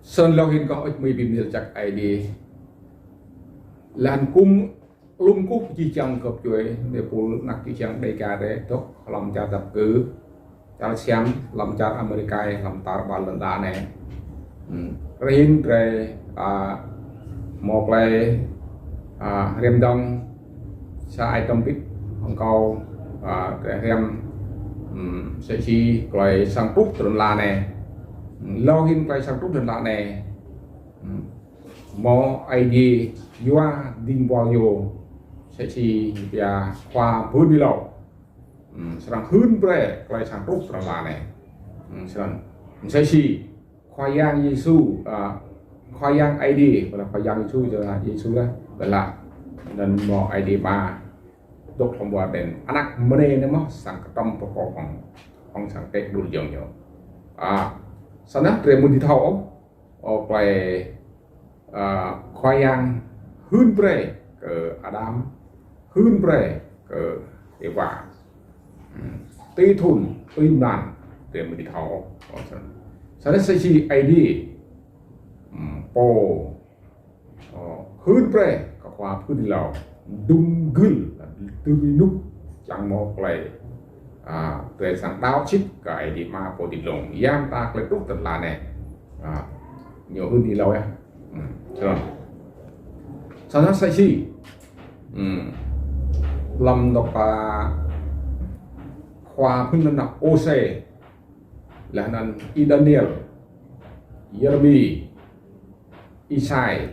sơn lâu hin có ít mấy bìm nhiều chắc ai đi làn cung lung cúc chi chăng cọp chuối để phụ nặc chi chăng đầy cả đấy tốt làm cha tập cứ cha xem làm cha America làm tar bal lần đá này riêng về một là rem đông sa ai tâm bít Hồng Câu rem sẽ chi lại sang trúc từ là này lâu hin lại sang trúc từ là này mò ID yoa đinh bao nhiêu sẽ chi và qua vươn đi lâu sang hơn về lại sang trúc từ là này sang sẽ chi khoa giang Giêsu khoa giang ID và là khoa giang Giêsu cho là Giêsu đó vậy là nên mò ID ba đốt thông qua đến anak mene nó mất sang trongประกอบของสังเกตดูอย่างเดียวสนับเตรียมมือที่เท่าออกไปควายางหื้นเปรย์เกิดอาดัมหื้นเปรย์เกิดเอวาตีทุนตีนานเตรียมมือที่เท่าสนับใช้ชีไอดีโปหื้นเปรย์กับความพื้นเราดุมกึลtừ nút chẳng một lại về sang đào chích cái đi mà phổ tìm lồng giam ta cái lúc thật là này nhiều hơn đi lâu em rồi sau đó sai chi làm đọc khoa phương năm đọc OC là nên Daniel Jeremy Isai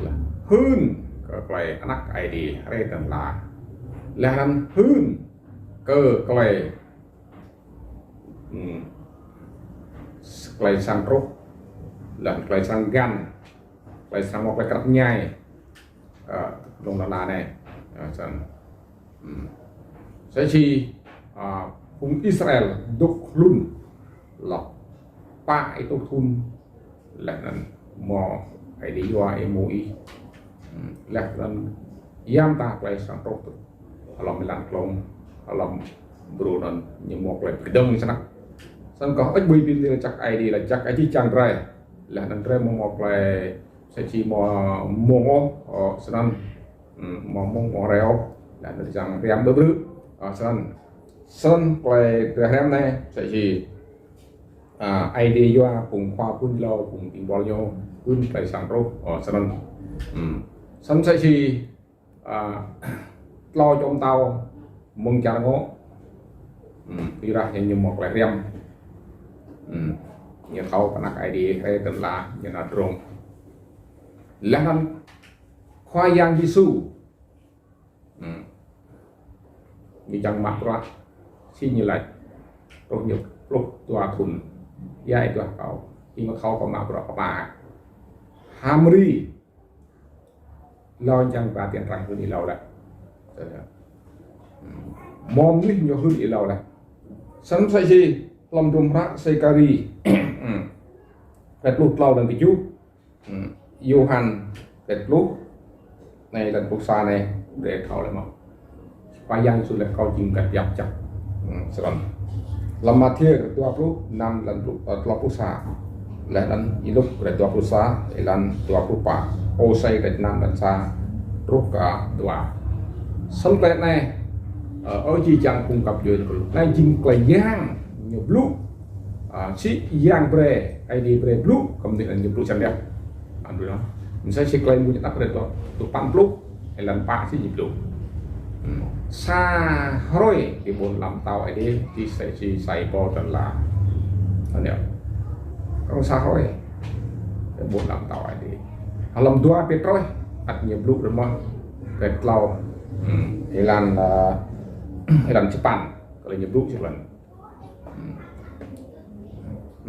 là hơn cái anak ID hay tên là làm hơn cơ cái sang rốt là cái sang gan cái sang một cái cặp nhai đồng là này sẽ chi vùng Israel đúc luôn là ba itu thun là nên mò ID qua MOI là nên giam ta cái sang rốt làm mình làm klong làm bro nên những một lại cái đông như thế xong có ít bây giờ chắc ai đi là chắc cái chi chẳng ra là nên ra một lại sẽ chỉ mò xong mò reo là nên chẳng rem bự bự xong lại cái rem này sẽ chỉ ai đi qua cùng khoa phun lâu cùng tìm bao nhiêu phun phải sang rô xong sẽ chỉ lo trong tàu mong cha ngó đi ra như một loại rem như thâu cái nắp ID hay tên là như là drone là khoa giang Giêsu như chẳng mặc ra xin như lại rồi nhiều lúc tua thun dây tua cầu khi mà thâu còn mặc ra bà Hamri lo chẳng và tiền rằng tôi đi lâu đấy mom ní nhiều hơn ý lâu này sẵn sai gì làm đùm rác xây cà ri vẹt lụt lâu lần tí chú Johan vẹt lụt này lần cuộc xa này để thảo lại mà qua giang xuống là câu chìm gạch dọc chặt sẵn làm mà thiê tua lụt năm lần lụt tua cuộc xa lại lần ý lúc để tua cuộc xa để lần tua cuộc bạc ô xây gạch năm lần xa rút cả tua sân cái này ở chi chẳng cung cấp dưới này chính cái giang nhiều lúc chỉ giang bre ID bre blue công ty là nhiều lúc chẳng đẹp anh biết không mình sẽ cái mua những tác phẩm đó tụ pan blue hay là pa chỉ nhiều lúc xa rồi thì muốn làm tàu ID thì sẽ chỉ xài bò thật là anh hiểu không xa rồi để muốn làm tàu ID làm dua petrol ăn nhiều lúc rồi mà cái tàu hay làm Japan kalau nyebut Japan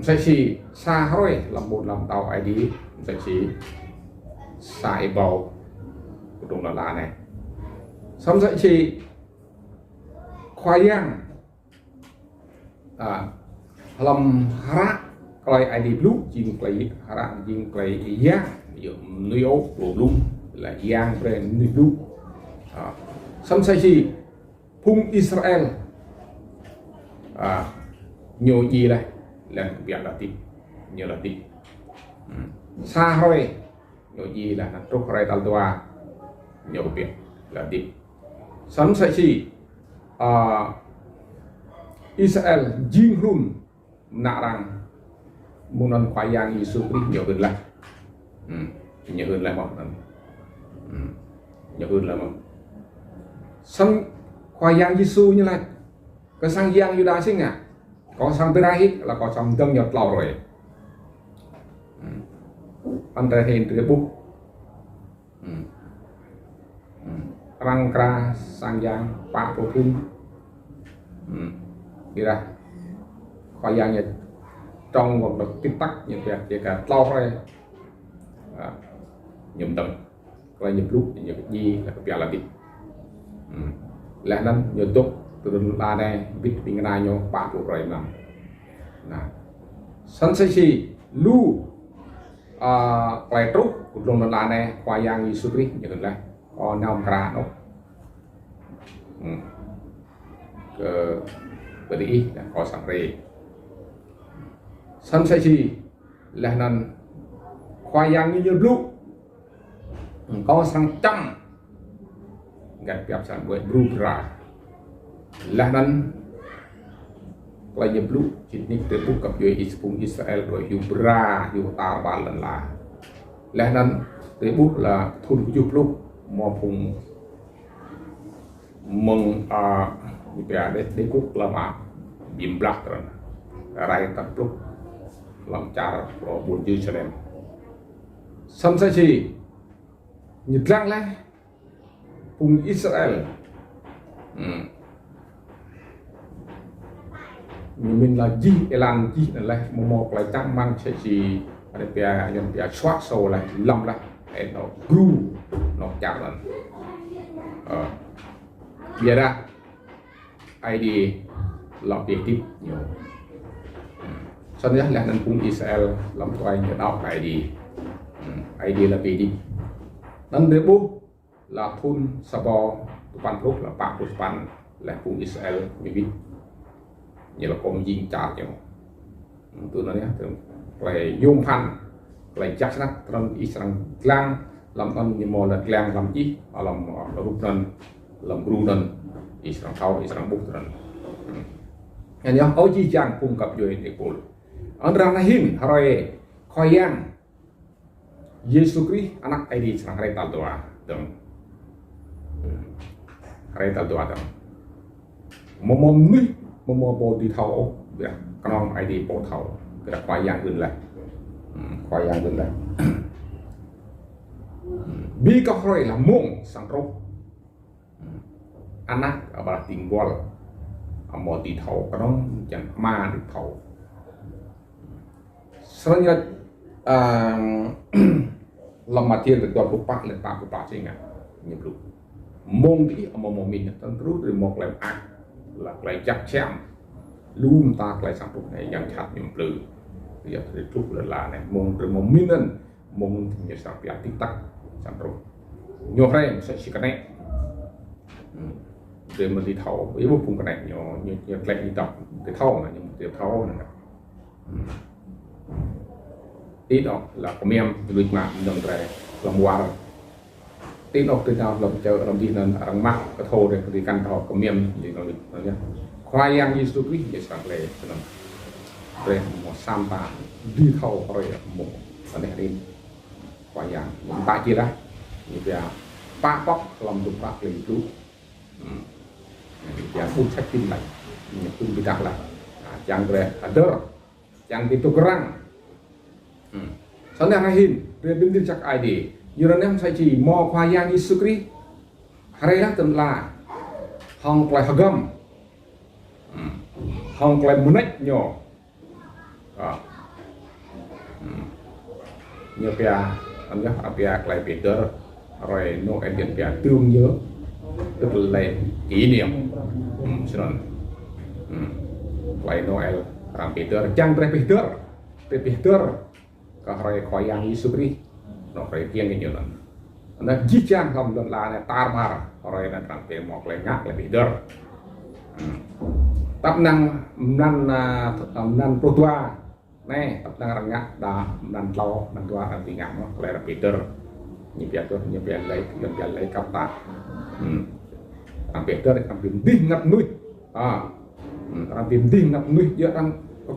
saya si xa rồi làm một làm tàu ID saya si xài bầu của đồng là này xong dạy chị khoai yang làm hara kalau ID blue jing klay hara jing klay yang dùng nuôi ốc của blue là yang brand nuôi blue xong sai chi phung Israel nhiều gì đây là việc là tít nhiều là tít xa rồi nhiều gì là trúc rồi tao tua nhiều việc là đi sẵn sẽ chỉ Israel jing rum nạ rằng muốn ăn khoai yang Giêsu Christ nhiều hơn lại nhiều hơn lại một lần nhiều hơn là một sẵn khoai yang Giêsu như này cái sang yang Juda sinh à có sang Terahi là có sang tâm nhập lầu rồi anh ta hiện từ bút răng kra sang yang pa pro thun kira khoai yang nhật trong một đợt tích tắc như vậy chỉ cả lâu rồi nhầm tầm coi nhầm lúc nhầm gì là cái là bị là nên nhớ tốt từ là đây biết tiếng này nhau ba bộ rồi mà sẵn sẽ chỉ lu quay trúc của lòng là này khoai yang Giêsu Christ như thế này còn nào ra nó cái đi là có sẵn rồi sẵn sẽ chỉ là nên khoai yang như nhiều lúc có sang trăm gạch đẹp sản với brura là nên quay nhập lúc chỉ nick từ bút cập dưới Israel rồi Yubra Yuta ba lần là nên từ bút là thun của lúc mà phùng mừng như vậy để quốc là mà bìm black rồi rai tập lúc làm cha của buôn Jerusalem sân sẽ chỉ nhật răng lên phùng Israel mình là gì elan gì là một là tăng mang sẽ chỉ để bia nhom bia xoát sâu là lâm là để nó gru nó chạm lên bia ra ID làm việc tiếp nhiều sau đó là nên cùng Israel làm quay nhiều đọc ID là gì đi nên để bố là thun sabo tupan rút là bạc tupan là cùng Israel như biết như là con dinh chả nhiều tôi nói nhé lại dùng phan lại chắc nát trong Israel lang làm ăn như một là lang làm chi làm rút nên làm gru nên Israel thao Israel bút nên anh nhớ ôi chi chàng cung cấp cho anh ekol anh ra nahin harai khoyang Yesus Christ anak ID Israel harai tal doa dong harai tal doa dong mom ni mom bo di thao việc con ID bo thao cái khoyang hơn lại khoyang hơn lại bi có harai là mông sang rốc anak abah tinggal mau di thầu cái đó chẳng ma được thầu sau đó làm mặt tiền được toàn bộ bạc lên bạc của bạc chứ ngà nhập lúc mông thì mông mình tăng rút rồi một lại ác là lại chắc chém luôn ta lại sang lúc này yang chặt nhầm lử bây giờ thì lúc là này mông rồi mông mình nên mông thì như sao bị tích tắc sang rồi nhiều hay sẽ chỉ cái này để mình đi thầu với một vùng cái này nhiều lệ đi đọc cái thầu mà những tiểu thầu này ít đó là có miếng lịch mạng đồng thời làm qua ít đó từ nào làm chờ làm gì nên làm mạng cái thầu này thì căn thầu có miếng gì còn được nhé khoai yang như số quý để sáng lệ cho nó về một sam ba đi thầu rồi một cái này đi khoai yang ba chia ra như vậy ba bóc làm được ba liền chú yang pun sakit lagi, pun tidak lah, yang ada, yang itu kerang. Soalnya ngahin, dia dengar cak ID, yurannya saya ci mau khoyang Yesus Christ, hari lah tenla, hong klai hagam, hong klai menek nyo, nyo pia, anh nhớ pia klai Peter, rồi no engine pia tương nhớ. Tức là kỷ niệm lại Noel làm Peter chẳng Peter có hỏi khỏi yang Yesus Christ nó phải kiêng cái nhiều lần nó chỉ chẳng không lần là tar mar hỏi là làm cái một lại ngắt lại Peter tập năng protoa nè tập đang rằng ngã đà đàn lo đàn tua đàn bị ngã nó lại là Peter như vậy lấy cặp ta Peter làm phim đinh ngập núi làm phim đinh ngập núi giờ đang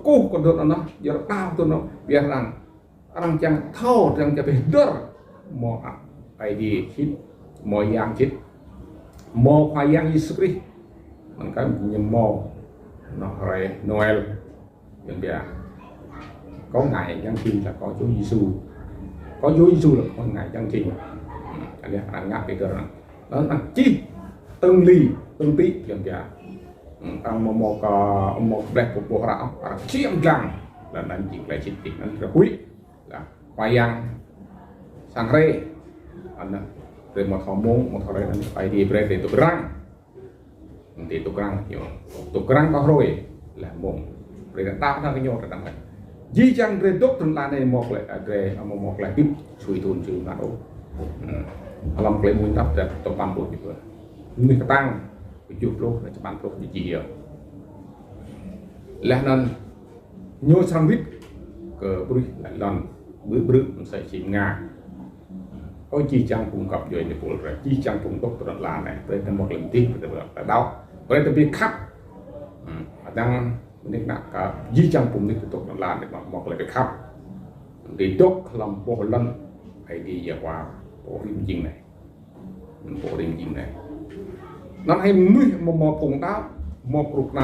cô còn được nó giờ tao tôi nó biar rằng orang yang tahu yangจะPeter mau ID hit mau yang hit mau yang Yesus Kristusมันก็ยังมองnó rồi Noel những cái có ngày giáng sinh là có Chúa Giêsu có Chúa Giêsu là có ngày giáng sinh anh em ăn ngáp cái đó là chi từng ly từng tí những cái ông một đẹp của bộ rạo chiêm rằng là anh chỉ lại chỉ tỉnh anh là quý là wayang sangre anh rồi một hormone một thời anh phải đi về để tụ răng để tụ răng có rồi là mồm rồi tạo ra cái nhau là đằng này di chăng về tốt trong là này một lại về một lại tiếp suy thôn chữ là đâu làm cái muốn đắp để tổng ban bộ như vậy người ta tăng cái chụp lô là cho ban lô gì nhiều là nên nhô sang vít cờ bự lại lần bự sẽ chỉ ngà có chi chăng cung cấp rồi để phụ rồi chi chăng cung cấp trong là này đây là một lần tiếp là đau đây là việc khắp đang nên là cả di chăng cùng những tục là để một lại cái khắp để tốt làm bộ lần hay đi giờ qua bộ đinh chinh này nó hay một cùng táo một cục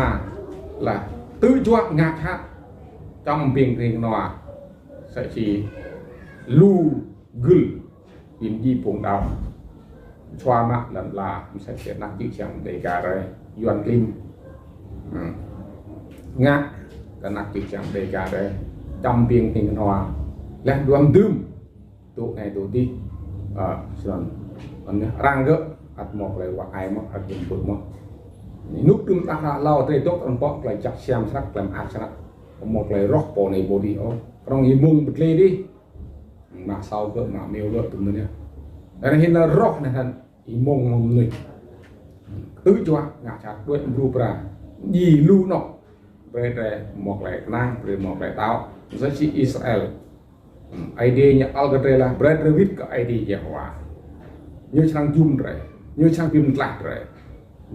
là tự cho ngạc hát trong việc thì nó sẽ chỉ lưu gửi in di cùng táo xoa mặt lần là sẽ nặng chữ chẳng để cả rồi doan linh ngạc cái nặng chữ chẳng để cả rồi trong việc thì nó là đoan tươm tụ này tụ đi rồi răng gỡ một lại hoặc ai mất dùng bự mất nút chúng ta là lao tới tốt anh bóc lại chặt xem sắc làm ác sắc một lại rock bộ này body ó trong ý mông bật lên đi mà sau gỡ mà mèo gỡ tụi mình nhá đây là hiện rock này thành ý mông người tứ cho ngã chặt đuôi ru ra gì lu nọ về một lại năng rồi một lại tao giá trị Israel ID nya Al-Ghazali Brad David cái ID Jehovah như sang zoom rồi như sang phim lạc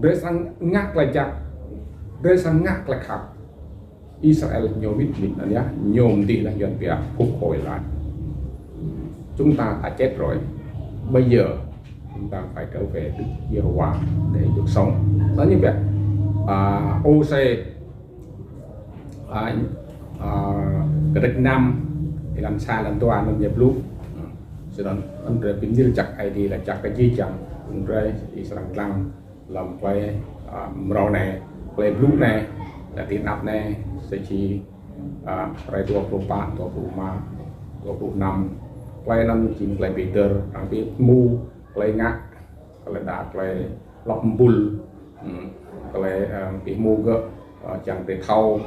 rồi sang ngác lại chặt sang ngác lại khắp Israel nhiều biết mình là nhá nhôm thì là dọn việc phục hồi lại chúng ta đã chết rồi bây giờ chúng ta phải trở về Đức Giê-hô-va để được sống đó như vậy OC cái đất Nam thì làm sao làm toa làm nhập lúc cho nên anh rồi bình như chặt ID là chặt cái gì chẳng rồi Israel lăng làm play màu này play blue này là tiền áp này sẽ chỉ play tua propa tua pruma tua purnam play năm chim play Peter đang biết mu play ngã play đá play lọc bull play bị mu gỡ chẳng để thâu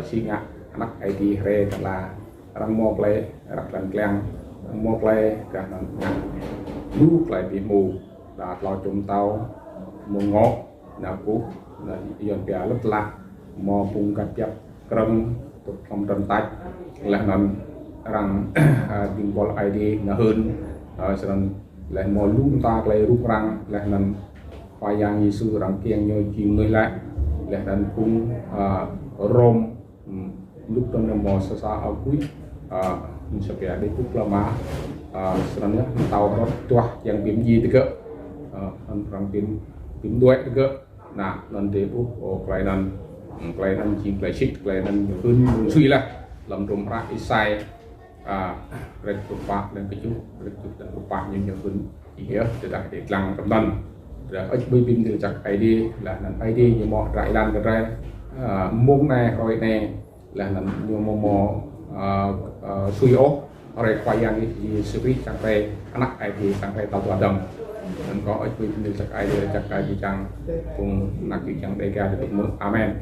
xí ngã nắp ID re là đang mua play đặt lần keng mua play cả ngã lu play bị mu đã lo chúng tao mua ngõ nào cũ là dọn bia lấp lạc mò bung cắt chập cầm tục trong trần tay là nằm rằng dùng ball ID là hơn cho nên lại mò lung ta lại rút răng lại nằm khoai giang như xưa rằng kiêng như chim người lại lại nằm cũng rom lúc đó là mò sa sa ở cuối sẽ bia đi cúc là má cho nên tàu nó toa yang điểm gì thì cơ rằng điểm đuôi thì cơ nè nên để bố cái này chỉ cái shit cái này hơn suy là làm trộm ra cái sai rồi tụt bạc lên cái chút rồi tụt bạc nhiều hơn ý nghĩa để đặt để lăng cầm đần rồi ở bên bên từ chặt ID là ID như mọi rải lan cái ra mông này rồi này là nhiều mò suy ốp rồi khoai yang gì xử lý chẳng về anak ID chẳng về tàu hoạt động có ở bên từ chặt ID là chặt ID chẳng cùng nặng chữ chẳng để ra được mưa amen.